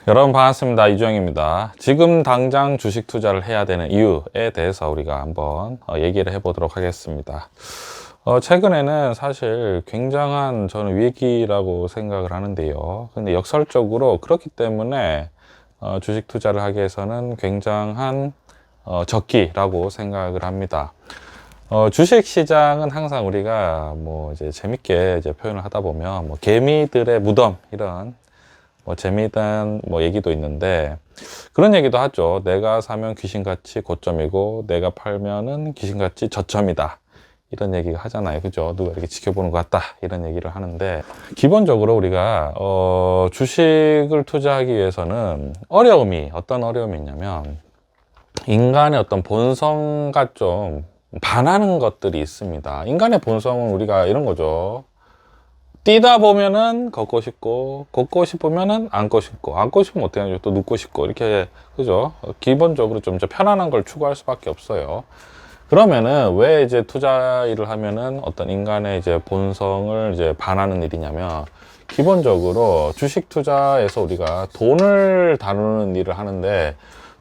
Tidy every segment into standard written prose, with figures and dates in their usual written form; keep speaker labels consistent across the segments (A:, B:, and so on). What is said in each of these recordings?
A: 여러분 반갑습니다. 이주영입니다. 지금 당장 주식 투자를 해야 되는 이유에 대해서 우리가 한번 얘기를 해보도록 하겠습니다. 최근에는 사실 굉장한 저는 위기라고 생각을 하는데요. 근데 역설적으로 그렇기 때문에 주식 투자를 하기 위해서는 굉장한 적기라고 생각을 합니다. 주식 시장은 항상 우리가 뭐 이제 재밌게 이제 표현을 하다 보면 뭐 개미들의 무덤 이런 뭐 재미있는 뭐 얘기도 있는데 그런 얘기도 하죠. 내가 사면 귀신같이 고점이고 내가 팔면은 귀신같이 저점이다. 이런 얘기가 하잖아요. 그죠? 누가 이렇게 지켜보는 것 같다. 이런 얘기를 하는데 기본적으로 우리가 주식을 투자하기 위해서는 어떤 어려움이 있냐면 인간의 어떤 본성과 좀 반하는 것들이 있습니다. 인간의 본성은 우리가 이런 거죠. 뛰다 보면은 걷고 싶고, 걷고 싶으면은 앉고 싶고, 앉고 싶으면 어떻게 하죠? 또 눕고 싶고, 이렇게, 그죠? 기본적으로 좀 편안한 걸 추구할 수밖에 없어요. 그러면은 왜 이제 투자 일을 하면은 어떤 인간의 이제 본성을 이제 반하는 일이냐면, 기본적으로 주식 투자에서 우리가 돈을 다루는 일을 하는데,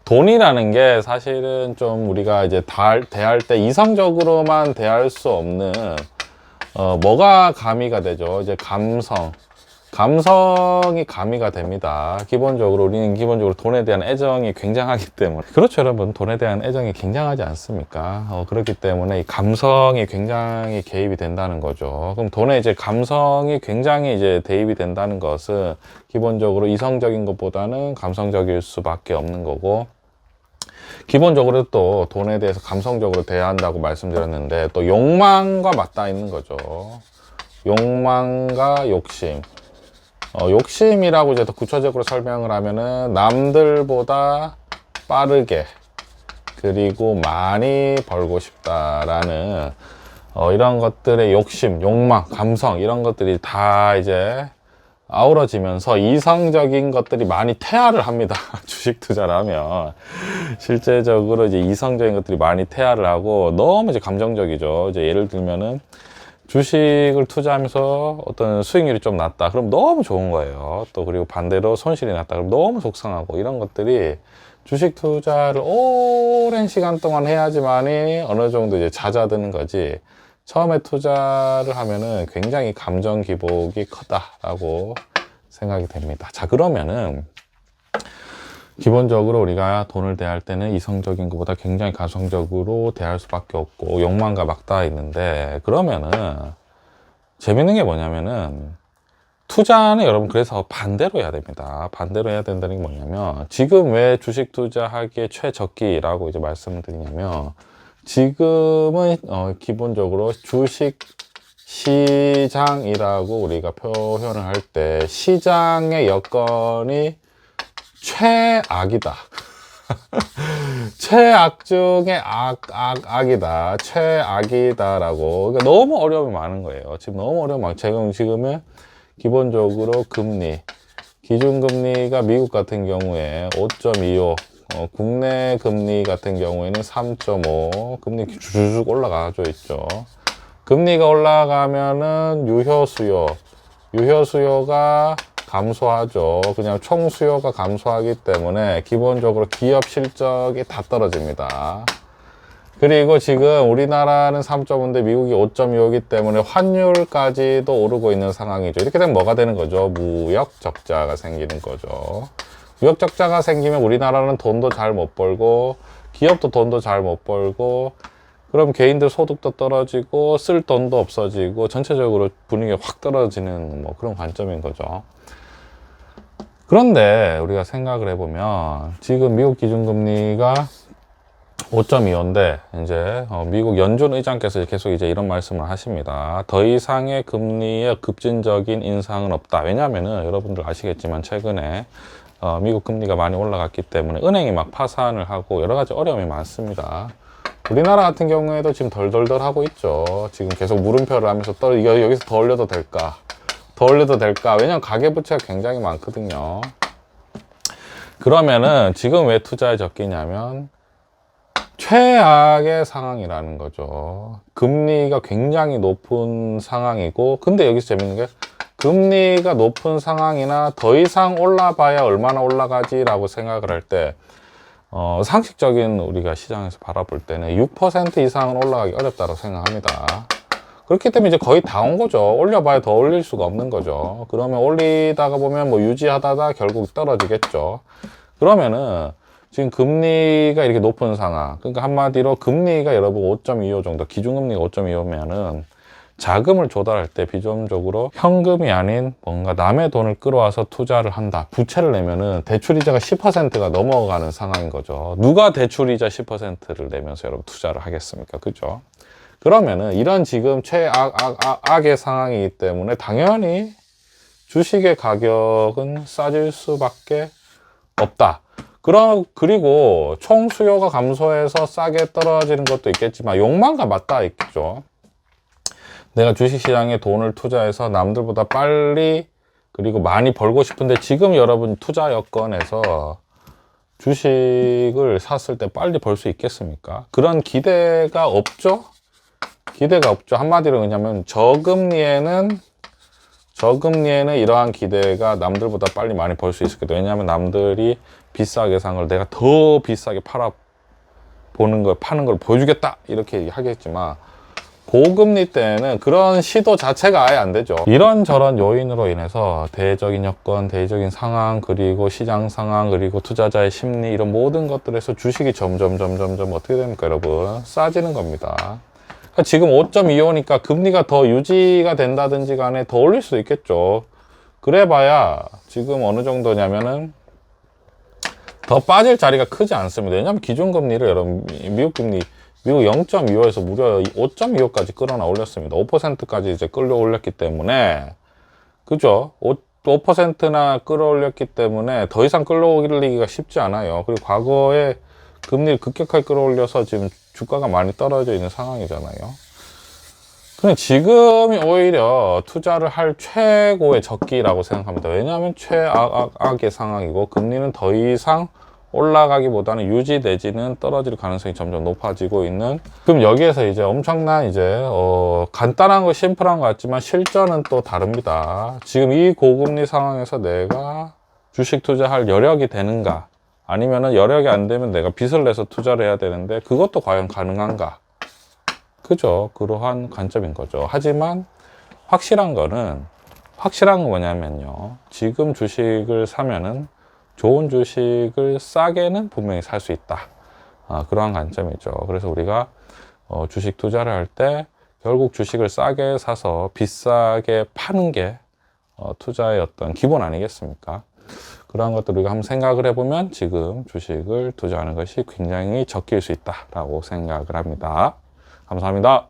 A: 돈이라는 게 사실은 좀 우리가 이제 대할 때 이성적으로만 대할 수 없는 뭐가 가미가 되죠? 이제 감성이 가미가 됩니다. 기본적으로 우리는 기본적으로 돈에 대한 애정이 굉장하기 때문에 그렇죠, 여러분. 돈에 대한 애정이 굉장하지 않습니까? 그렇기 때문에 이 감성이 굉장히 개입이 된다는 거죠. 그럼 돈에 이제 감성이 굉장히 이제 대입이 된다는 것은 기본적으로 이성적인 것보다는 감성적일 수밖에 없는 거고, 기본적으로 또 돈에 대해서 감성적으로 대해야 한다고 말씀드렸는데 또 욕망과 맞닿아 있는 거죠. 욕망과 욕심. 욕심이라고 이제 더 구체적으로 설명을 하면은 남들보다 빠르게 그리고 많이 벌고 싶다라는 이런 것들의 욕심, 욕망, 감성 이런 것들이 다 이제 아우러지면서 이성적인 것들이 많이 퇴화를 합니다. 주식 투자를 하면 실제적으로 이제 이성적인 것들이 많이 퇴화를 하고 너무 이제 감정적이죠. 이제 예를 들면은 주식을 투자하면서 어떤 수익률이 좀 낮다. 그럼 너무 좋은 거예요. 또 그리고 반대로 손실이 났다. 그럼 너무 속상하고 이런 것들이 주식 투자를 오랜 시간 동안 해야지만이 어느 정도 이제 잦아드는 거지. 처음에 투자를 하면은 굉장히 감정 기복이 크다라고 생각이 됩니다. 자, 그러면은 기본적으로 우리가 돈을 대할 때는 이성적인 것보다 굉장히 감성적으로 대할 수밖에 없고 욕망과 맞닿아 있는데, 그러면은 재밌는 게 뭐냐면은 투자는 여러분 그래서 반대로 해야 됩니다. 반대로 해야 된다는 게 뭐냐면, 지금 왜 주식 투자하기에 최적기라고 이제 말씀을 드리냐면, 지금은 기본적으로 주식 시장이라고 우리가 표현을 할 때 시장의 여건이 최악이다. 최악 중에 악이다. 최악이다라고. 그러니까 너무 어려움이 많은 거예요. 지금 너무 어려움이 많아요. 지금은 기본적으로 금리, 기준금리가 미국 같은 경우에 5.25, 국내 금리 같은 경우에는 3.5, 금리 주쭉 올라가져 있죠. 금리가 올라가면은 유효 수요가 감소하죠. 그냥 총 수요가 감소하기 때문에 기본적으로 기업 실적이 다 떨어집니다. 그리고 지금 우리나라는 3.5인데 미국이 5.25이기 때문에 환율까지도 오르고 있는 상황이죠. 이렇게 되면 뭐가 되는 거죠? 무역 적자가 생기는 거죠. 무역 적자가 생기면 우리나라는 돈도 잘 못 벌고 기업도 돈도 잘 못 벌고, 그럼 개인들 소득도 떨어지고 쓸 돈도 없어지고 전체적으로 분위기가 확 떨어지는 뭐 그런 관점인 거죠. 그런데 우리가 생각을 해보면 지금 미국 기준금리가 5.25인데 이제 미국 연준 의장께서 계속 이제 이런 말씀을 하십니다. 더 이상의 금리의 급진적인 인상은 없다. 왜냐하면은 여러분들 아시겠지만 최근에 미국 금리가 많이 올라갔기 때문에 은행이 막 파산을 하고 여러 가지 어려움이 많습니다. 우리나라 같은 경우에도 지금 덜덜덜 하고 있죠. 지금 계속 물음표를 하면서 여기서 더 올려도 될까? 더 올려도 될까? 왜냐면 가계부채가 굉장히 많거든요. 그러면은 지금 왜 투자에 적기냐면 최악의 상황이라는 거죠. 금리가 굉장히 높은 상황이고, 근데 여기서 재밌는 게 금리가 높은 상황이나 더 이상 올라봐야 얼마나 올라가지라고 생각을 할 때 상식적인 우리가 시장에서 바라볼 때는 6% 이상은 올라가기 어렵다고 생각합니다. 그렇기 때문에 이제 거의 다 온 거죠. 올려봐야 더 올릴 수가 없는 거죠. 그러면 올리다가 보면 뭐 유지하다가 결국 떨어지겠죠. 그러면은 지금 금리가 이렇게 높은 상황, 그러니까 한마디로 금리가 여러분 5.25 정도, 기준금리가 5.25면은 자금을 조달할 때 비중적으로 현금이 아닌 뭔가 남의 돈을 끌어와서 투자를 한다. 부채를 내면은 대출이자가 10%가 넘어가는 상황인 거죠. 누가 대출이자 10%를 내면서 여러분 투자를 하겠습니까? 그죠? 그러면은 이런 지금 최악의 상황이기 때문에 당연히 주식의 가격은 싸질 수밖에 없다. 그리고 총 수요가 감소해서 싸게 떨어지는 것도 있겠지만 욕망과 맞닿아 있겠죠. 내가 주식시장에 돈을 투자해서 남들보다 빨리 그리고 많이 벌고 싶은데 지금 여러분 투자 여건에서 주식을 샀을 때 빨리 벌 수 있겠습니까? 그런 기대가 없죠? 기대가 없죠. 한마디로 그냐면 저금리에는 이러한 기대가 남들보다 빨리 많이 벌 수 있을 거다. 왜냐하면 남들이 비싸게 산 걸 내가 더 비싸게 파는 걸 보여주겠다 이렇게 하겠지만 고금리 때는 그런 시도 자체가 아예 안 되죠. 이런저런 요인으로 인해서 대외적인 여건, 대외적인 상황, 그리고 시장 상황, 그리고 투자자의 심리 이런 모든 것들에서 주식이 점점 어떻게 됩니까 여러분? 싸지는 겁니다. 그러니까 지금 5.25니까 금리가 더 유지가 된다든지 간에 더 올릴 수도 있겠죠. 그래봐야 지금 어느 정도냐면은 더 빠질 자리가 크지 않습니다. 왜냐하면 기준금리를 여러분 미국 0.25에서 무려 5.25까지 끌어나 올렸습니다. 5%까지 이제 끌어올렸기 때문에, 그죠? 5%나 끌어올렸기 때문에 더 이상 끌어올리기가 쉽지 않아요. 그리고 과거에 금리를 급격하게 끌어올려서 지금 주가가 많이 떨어져 있는 상황이잖아요. 근데 지금이 오히려 투자를 할 최고의 적기라고 생각합니다. 왜냐하면 최악의 상황이고 금리는 더 이상 올라가기보다는 유지 내지는 떨어질 가능성이 점점 높아지고 있는. 그럼 여기에서 이제 엄청난 간단한 거 심플한 것 같지만 실전은 또 다릅니다. 지금 이 고금리 상황에서 내가 주식 투자할 여력이 되는가, 아니면은 여력이 안 되면 내가 빚을 내서 투자를 해야 되는데 그것도 과연 가능한가? 그죠? 그러한 관점인 거죠. 하지만 확실한 건 뭐냐면요, 지금 주식을 사면은 좋은 주식을 싸게는 분명히 살 수 있다. 그러한 관점이죠. 그래서 우리가 주식 투자를 할 때 결국 주식을 싸게 사서 비싸게 파는 게 투자의 어떤 기본 아니겠습니까? 그러한 것들 우리가 한번 생각을 해보면 지금 주식을 투자하는 것이 굉장히 적기일 수 있다라고 생각을 합니다. 감사합니다.